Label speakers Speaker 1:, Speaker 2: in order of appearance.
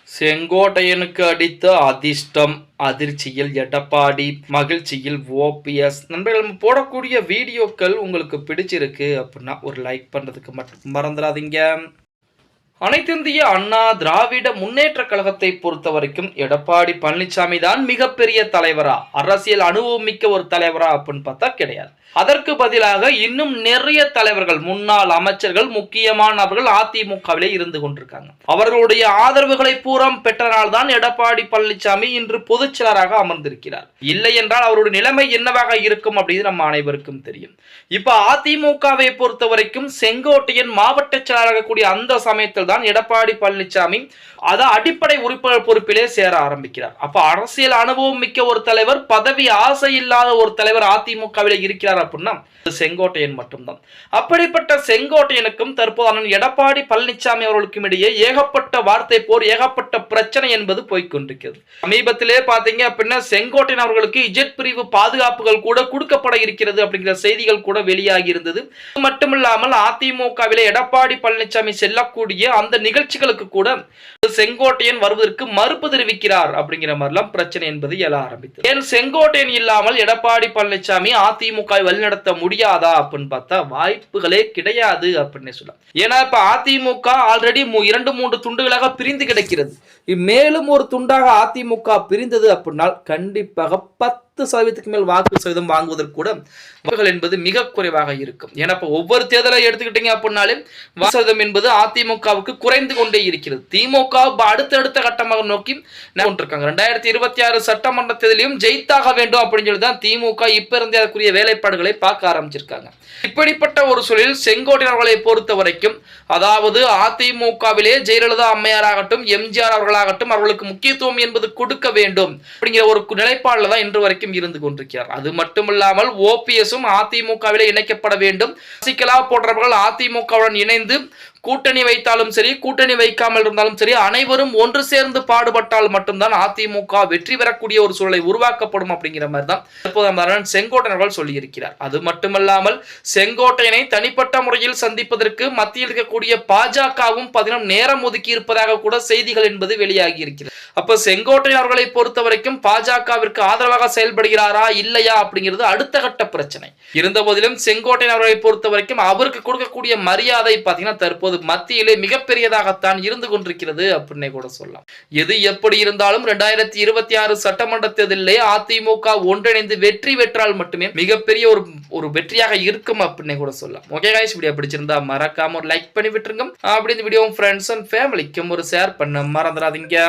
Speaker 1: செங்கோட்டையனுக்கு அடித்த அதிர்ஷ்டம் அதிர்ச்சியில் எடப்பாடி, மகிழ்ச்சியில் ஓபிஎஸ். நண்பர்கள், நம்ம போடக்கூடிய வீடியோக்கள் உங்களுக்கு பிடிச்சிருக்கு அப்படின்னா ஒரு லைக் பண்றதுக்கு மட்டும் மறந்துடாதீங்க. அனைத்திந்திய அண்ணா திராவிட முன்னேற்ற கழகத்தை பொறுத்த வரைக்கும் எடப்பாடி பழனிசாமி தான் மிகப்பெரிய தலைவரா, அரசியல் அனுபவம் மிக்க ஒரு தலைவரா அப்படின்னு பார்த்தா கிடையாது. அதற்கு பதிலாக இன்னும் நிறைய தலைவர்கள், முன்னாள் அமைச்சர்கள், முக்கியமானவர்கள் அதிமுகவிலே இருந்து கொண்டிருக்காங்க. அவர்களுடைய ஆதரவுகளை பூரம் பெற்றனால் தான் எடப்பாடி பழனிசாமி இன்று பொதுச் செயலராக அமர்ந்திருக்கிறார். இல்லை என்றால் அவருடைய நிலைமை என்னவாக இருக்கும் அப்படின்னு நம்ம அனைவருக்கும் தெரியும். இப்ப அதிமுகவை பொறுத்த வரைக்கும் செங்கோட்டையன் மாவட்ட செயலராக கூடிய அந்த சமயத்தில் தான் எடப்பாடி பழனிசாமி அடிப்படை உறுப்பினர் பொறுப்பிலே சேர ஆரம்பிக்கிறார். அப்ப அரசியல் அனுபவம் மிக்க ஒரு தலைவர், பதவி ஆசை இல்லாத ஒரு தலைவர் அதிமுகவிலே இருக்கிறார் அப்படின்னா செங்கோட்டையன் மட்டும்தான். அப்படிப்பட்ட செங்கோட்டையனுக்கும் தற்போது எடப்பாடி பழனிசாமி அவர்களுக்கும் இடையே ஏகப்பட்ட வார்த்தை போர், ஏகப்பட்ட பிரச்சனை என்பது போய்கொண்டிருக்கிறது. சமீபத்திலே பாத்தீங்க அப்படின்னா செங்கோட்டையன் அவர்களுக்கு இஜெட் பிரிவு பாதுகாப்புகள் கூட கொடுக்கப்பட இருக்கிறது அப்படிங்கிற செய்திகள் கூட வெளியாகி இருந்தது. மட்டுமில்லாமல் அதிமுகவிலே எடப்பாடி பழனிசாமி செல்லக்கூடிய அந்த நிகழ்ச்சிகளுக்கு கூட செங்கோட்டையன் வருவதற்கு மறுப்பு தெரிவிக்கிறார் அப்படிங்கிற மாதிரிலாம் பிரச்சனை என்பது எழ ஆரம்பித்தது. ஏன் செங்கோட்டையன் இல்லாமல் எடப்பாடி பழனிசாமி அதிமுக வழிநடத்த முடியாதா அப்படின்னு பார்த்தா வாய்ப்புகளே கிடையாது அப்படின்னு சொல்லலாம். ஏன்னா இப்ப அதிமுக ஆல்ரெடி 2-3 துண்டுகளாக பிரிந்து கிடக்கிறது. மேலும் ஒரு துண்டாக அதிமுக பிரிந்தது அப்படின்னா கண்டிப்பாக 10% மேல் வாக்கு சதவீதம் வாங்குவதற்கு கூட வாக்குகள் என்பது மிக குறைவாக இருக்கும். ஏன்னா ஒவ்வொரு தேர்தலை எடுத்துக்கிட்டீங்க அப்படின்னாலே வாக்கு சதவீதம் என்பது அதிமுகவுக்கு குறைந்து கொண்டே இருக்கிறது. திமுக அடுத்தடுத்த கட்டமாக நோக்கி கொண்டிருக்காங்க. 2026 சட்டமன்ற தேர்தலையும் ஜெயித்தாக வேண்டும் அப்படின்னு சொல்லிதான் திமுக இப்ப இருந்தே அதற்குரிய வேலைப்பாடுகளை பார்க்க ஆரம்பிச்சிருக்காங்க. இப்படிப்பட்ட ஒரு சூழலில் செங்கோட்டையன் அவர்களை பொறுத்த வரைக்கும், அதாவது அதிமுகவிலே ஜெயலலிதா அம்மையார் ஆகட்டும், எம்ஜிஆர் அவர்களாகட்டும், அவர்களுக்கு முக்கியத்துவம் என்பது கொடுக்க வேண்டும் அப்படிங்கிற ஒரு நிலைப்பாடுல தான் இன்று வரைக்கும் இருந்து கொண்டிருக்கிறார். அது மட்டுமில்லாமல் ஓபிஎஸும் அதிமுகவிலே இணைக்கப்பட வேண்டும். சசிகலா போன்றவர்கள் அதிமுகவுடன் இணைந்து கூட்டணி வைத்தாலும் சரி, கூட்டணி வைக்காமல் இருந்தாலும் சரி, அனைவரும் ஒன்று சேர்ந்து பாடுபட்டால் மட்டும்தான் அதிமுக வெற்றி பெறக்கூடிய ஒரு சூழலை உருவாக்கப்படும் அப்படிங்கிற மாதிரி தான் தற்போது செங்கோட்டையன் சொல்லியிருக்கிறார். அது மட்டுமல்லாமல் செங்கோட்டையனை தனிப்பட்ட முறையில் சந்திப்பதற்கு மத்தியில் இருக்கக்கூடிய பாஜகவும் நேரம் ஒதுக்கி இருப்பதாக கூட செய்திகள் என்பது வெளியாகி இருக்கிறது. அப்ப செங்கோட்டையன் அவர்களை பொறுத்த வரைக்கும் பாஜகவிற்கு ஆதரவாக செயல்படுகிறாரா இல்லையா அப்படிங்கிறது அடுத்த கட்ட பிரச்சனை. இருந்த போதிலும் செங்கோட்டையன் அவர்களை பொறுத்த வரைக்கும் அவருக்கு கொடுக்கக்கூடிய மரியாதை பார்த்தீங்கன்னா தற்போது மத்தியிலே மிகப்பெரியதாகத்தான் இருந்து கொண்டிருக்கிறது அப்படின்னு கூட சொல்லலாம். எது எப்படி இருந்தாலும் 2026 சட்டமன்ற தேர்தலிலே அதிமுக ஒன்றிணைந்து வெற்றி பெற்றால் மட்டுமே மிகப்பெரிய ஒரு வெற்றியாக இருக்கும் அப்படின்னு கூட சொல்லலாம். ஓகே गाइस, வீடியோ பிடிச்சிருந்தா மறக்காம ஒரு லைக் பண்ணி விட்டுருங்க. அப்படி இந்த வீடியோ ஃப்ரெண்ட்ஸ் அண்ட் ஃபேமிலிக்கும் ஒரு ஷேர் பண்ண மறந்துடாதீங்க.